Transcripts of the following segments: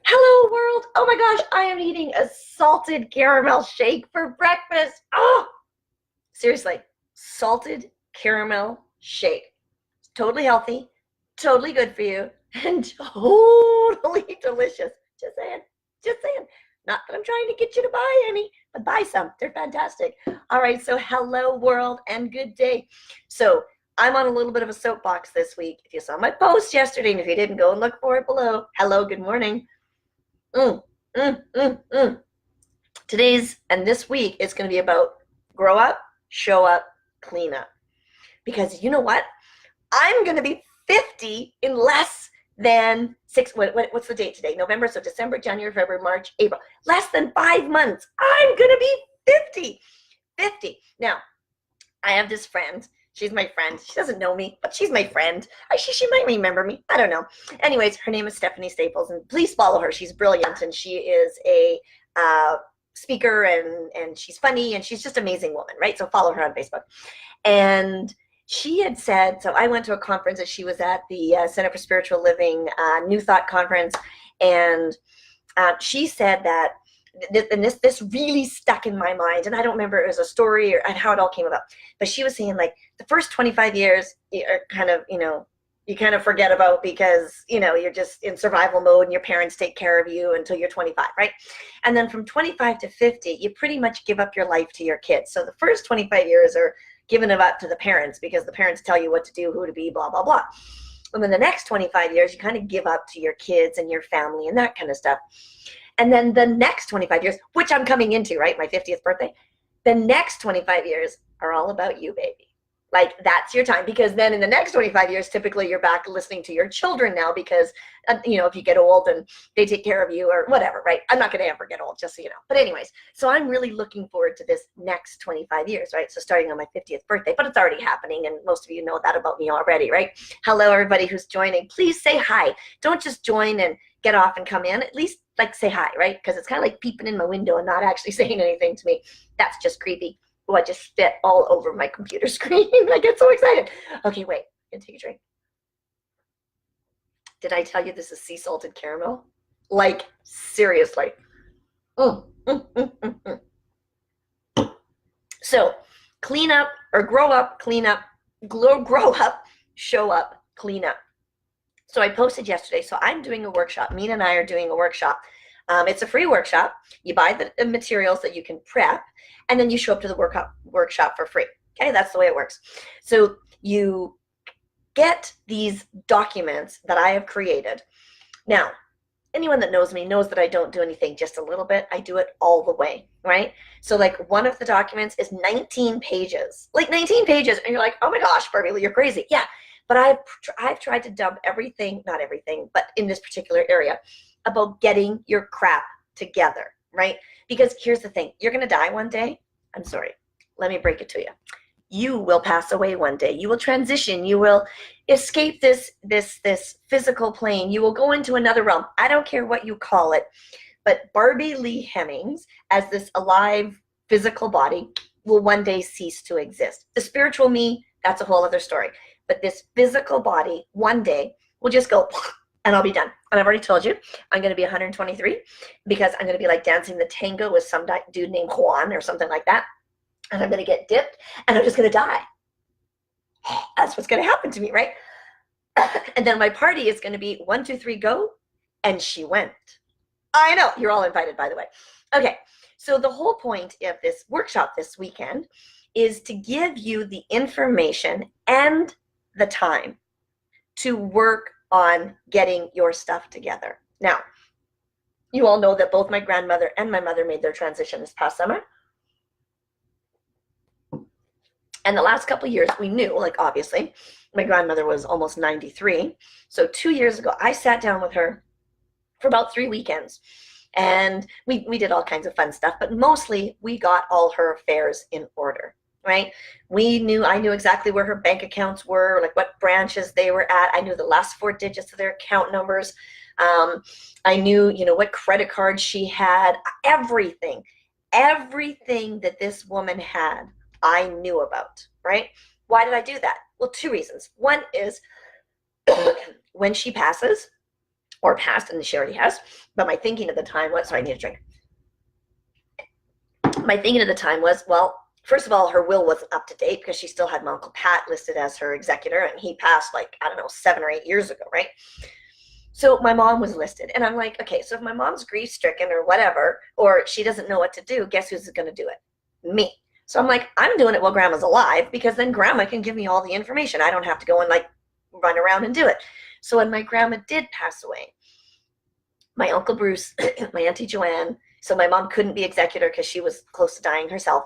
Hello, world. Oh my gosh, I am eating a salted caramel shake for breakfast. Oh, seriously, salted caramel shake. Totally healthy, totally good for you, and totally delicious. Just saying, just saying. Not that I'm trying to get you to buy any, but buy some. They're fantastic. All right, so hello, world, and good day. So I'm on a little bit of a soapbox this week. If you saw my post yesterday, and if you didn't, go and look for it below. Hello, good morning. Mm, mm, mm, mm. Today's and this week is going to be about grow up, show up, clean up. Because you know what? I'm going to be 50 in less than what's the date today? November, so December, January, February, March, April. Less than 5 months. I'm going to be 50. 50. Now, I have this friend. She's my friend. She doesn't know me, but she's my friend. She might remember me. I don't know. Anyways, her name is Stephanie Staples, and please follow her. She's brilliant, and she is a speaker, and she's funny, and she's just an amazing woman, right? So follow her on Facebook. And she had said, so I went to a conference that she was at, the Center for Spiritual Living New Thought Conference, and she said that this really stuck in my mind, and I don't remember it was a story or how it all came about, but she was saying, like, the first 25 years are kind of, you kind of forget about, because you're just in survival mode and your parents take care of you until you're 25, right? And then from 25 to 50, you pretty much give up your life to your kids. So the first 25 years are giving it up to the parents, because the parents tell you what to do, who to be, blah blah blah. And then the next 25 years you kind of give up to your kids and your family and that kind of stuff. And then the next 25 years, which I'm coming into, right, my 50th birthday, the next 25 years are all about you, baby. Like, that's your time, because then in the next 25 years, typically you're back listening to your children now, because, if you get old and they take care of you or whatever, right? I'm not going to ever get old, just so you know. But anyways, so I'm really looking forward to this next 25 years, right? So starting on my 50th birthday, but it's already happening, and most of you know that about me already, right? Hello, everybody who's joining. Please say hi. Don't just join and get off and come in. At least, like, say hi, right? Because it's kind of like peeping in my window and not actually saying anything to me. That's just creepy. Oh, I just spit all over my computer screen. I get so excited. Okay, wait. I'm gonna take a drink. Did I tell you this is sea salted caramel? Like, seriously. Mm, mm, mm, mm, mm. So, clean up, or grow up, clean up, grow up, show up, clean up. So I posted yesterday. So I'm doing a workshop. Mina and I are doing a workshop. It's a free workshop. You buy the materials that you can prep, and then you show up to the workshop for free. Okay, that's the way it works. So you get these documents that I have created. Now, anyone that knows me knows that I don't do anything just a little bit. I do it all the way, right? So, like, one of the documents is 19 pages. Like, 19 pages, and you're like, oh my gosh, Barbie, you're crazy. Yeah, but I've tried to dump everything, not everything, but in this particular area, about getting your crap together, right? Because here's the thing, you're gonna die one day. I'm sorry, let me break it to you. You will pass away one day. You will transition. You will escape this physical plane. You will go into another realm. I don't care what you call it, but Barbie Lee Hemmings, as this alive physical body, will one day cease to exist. The spiritual me, that's a whole other story. But this physical body, one day, will just go, and I'll be done. And I've already told you, I'm going to be 123, because I'm going to be like dancing the tango with some dude named Juan or something like that. And I'm going to get dipped, and I'm just going to die. That's what's going to happen to me, right? And then my party is going to be 1, 2, 3, go. And she went. I know. You're all invited, by the way. Okay. So the whole point of this workshop this weekend is to give you the information and the time to work on getting your stuff together. Now, you all know that both my grandmother and my mother made their transition this past summer. And the last couple of years, we knew, like, obviously, my grandmother was almost 93. So 2 years ago, I sat down with her for about 3 weekends. And we did all kinds of fun stuff, but mostly we got all her affairs in order, right? I knew exactly where her bank accounts were, like what branches they were at. I knew the last 4 digits of their account numbers. I knew, what credit card she had, everything that this woman had, I knew about, right? Why did I do that? Well, 2 reasons. One is when she passes, or passed, and she already has. But my thinking at the time was, sorry, I need a drink. My thinking at the time was, well, first of all, her will wasn't up to date because she still had my Uncle Pat listed as her executor, and he passed like, I don't know, 7 or 8 years ago, right? So my mom was listed, and I'm like, okay, so if my mom's grief-stricken or whatever, or she doesn't know what to do, guess who's going to do it? Me. So I'm like, I'm doing it while Grandma's alive, because then Grandma can give me all the information. I don't have to go and like run around and do it. So when my grandma did pass away, my Uncle Bruce, my Auntie Joanne, so my mom couldn't be executor because she was close to dying herself,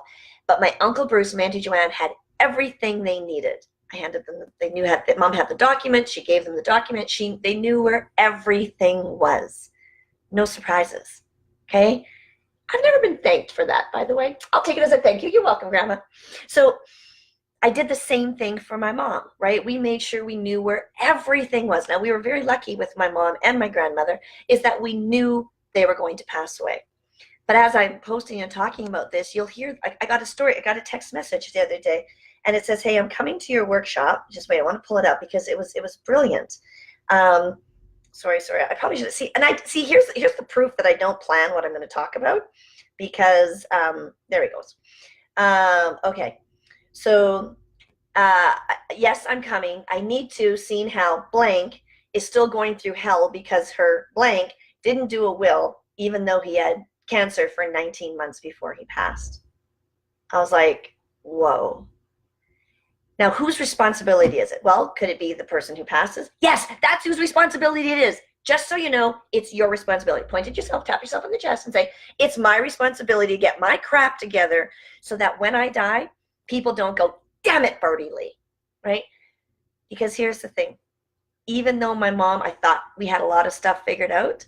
but my Uncle Bruce and Auntie Joanne had everything they needed. I handed them, they knew that Mom had the document, she gave them the document, they knew where everything was. No surprises, okay? I've never been thanked for that, by the way. I'll take it as a thank you. You're welcome, Grandma. So I did the same thing for my mom, right? We made sure we knew where everything was. Now, we were very lucky with my mom and my grandmother is that we knew they were going to pass away. But as I'm posting and talking about this, you'll hear, I got a story, I got a text message the other day, and it says, hey, I'm coming to your workshop. Just wait, I want to pull it up because it was brilliant. Sorry, I probably should see. And here's the proof that I don't plan what I'm going to talk about, because there he goes. Okay, so yes, I'm coming. I need to, seeing how blank is still going through hell because her blank didn't do a will, even though he had cancer for 19 months before he passed. I was like, whoa. Now, whose responsibility is it? Well, could it be the person who passes? Yes, that's whose responsibility it is. Just so you know, it's your responsibility. Point at yourself, tap yourself on the chest and say, it's my responsibility to get my crap together so that when I die, people don't go, damn it, Birdie Lee, right? Because here's the thing. Even though my mom, I thought we had a lot of stuff figured out,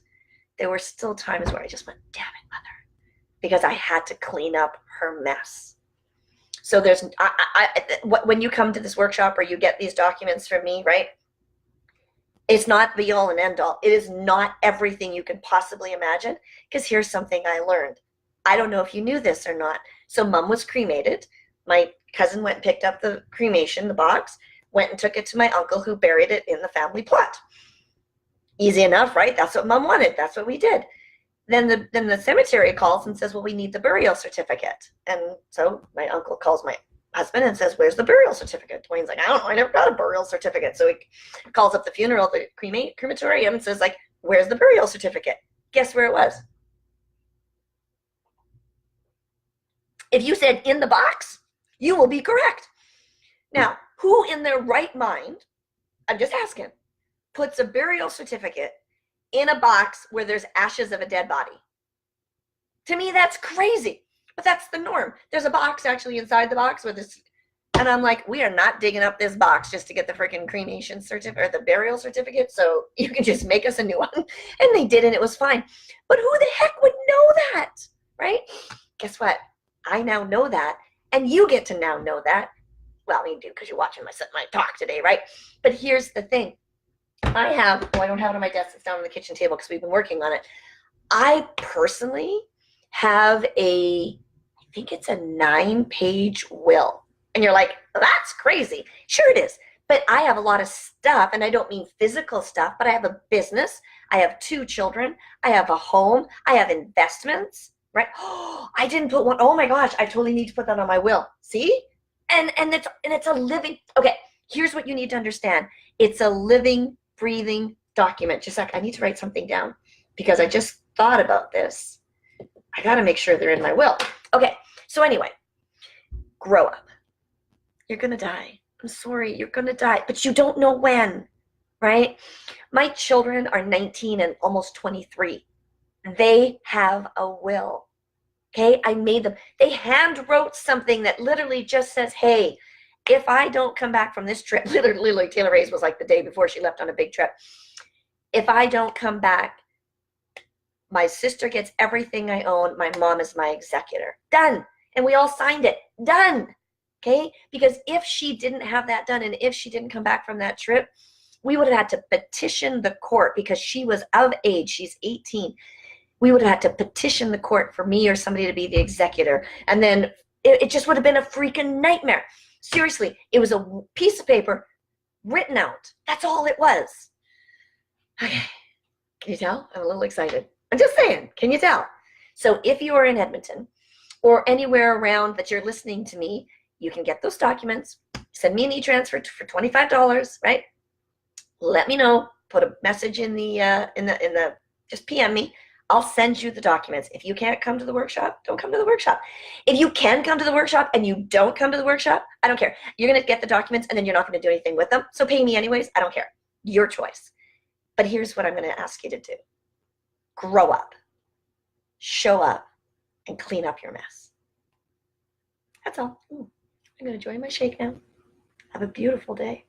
there were still times where I just went, damn it, Mother, because I had to clean up her mess. So there's, when you come to this workshop or you get these documents from me, right? It's not the all and end all. It is not everything you can possibly imagine, because here's something I learned. I don't know if you knew this or not. So Mom was cremated. My cousin went and picked up the cremation, the box, went and took it to my uncle who buried it in the family plot. Easy enough, right? That's what Mom wanted. That's what we did. Then the cemetery calls and says, well, we need the burial certificate. And so my uncle calls my husband and says, where's the burial certificate? Dwayne's like, I don't know, I never got a burial certificate. So he calls up the funeral, the crematorium, and says, like, where's the burial certificate? Guess where it was? If you said in the box, you will be correct. Now, who in their right mind, I'm just asking, puts a burial certificate in a box where there's ashes of a dead body? To me, that's crazy, but that's the norm. There's a box actually inside the box with this, and I'm like, we are not digging up this box just to get the freaking cremation certificate or the burial certificate, so you can just make us a new one. And they did, and it was fine. But who the heck would know that, right? Guess what? I now know that, and you get to now know that. Well, you do because you're watching my talk today, right? But here's the thing. I don't have it on my desk, it's down on the kitchen table because we've been working on it. I personally have I think it's a 9-page will. And you're like, that's crazy. Sure it is. But I have a lot of stuff, and I don't mean physical stuff, but I have a business. I have 2 children. I have a home. I have investments, right? Oh, I didn't put one. Oh my gosh, I totally need to put that on my will. See? And it's a living, okay, here's what you need to understand. It's a living, breathing document. Just like, I need to write something down because I just thought about this. I got to make sure they're in my will. Okay, so anyway, grow up. You're going to die. I'm sorry, you're going to die, but you don't know when, right? My children are 19 and almost 23. They have a will, okay? I made them. They hand wrote something that literally just says, hey, if I don't come back from this trip, literally Taylor Ray's was like the day before she left on a big trip. If I don't come back, my sister gets everything I own. My mom is my executor. Done. And we all signed it. Done. Okay? Because if she didn't have that done and if she didn't come back from that trip, we would have had to petition the court because she was of age. She's 18. We would have had to petition the court for me or somebody to be the executor. And then it just would have been a freaking nightmare. Seriously, it was a piece of paper written out. That's all it was. Okay. Can you tell? I'm a little excited. I'm just saying, can you tell? So if you are in Edmonton or anywhere around that you're listening to me, you can get those documents. Send me an e-transfer for $25, right? Let me know. Put a message in the just PM me. I'll send you the documents. If you can't come to the workshop, don't come to the workshop. If you can come to the workshop and you don't come to the workshop, I don't care. You're going to get the documents and then you're not going to do anything with them. So pay me anyways. I don't care. Your choice. But here's what I'm going to ask you to do. Grow up. Show up and clean up your mess. That's all. I'm going to enjoy my shake now. Have a beautiful day.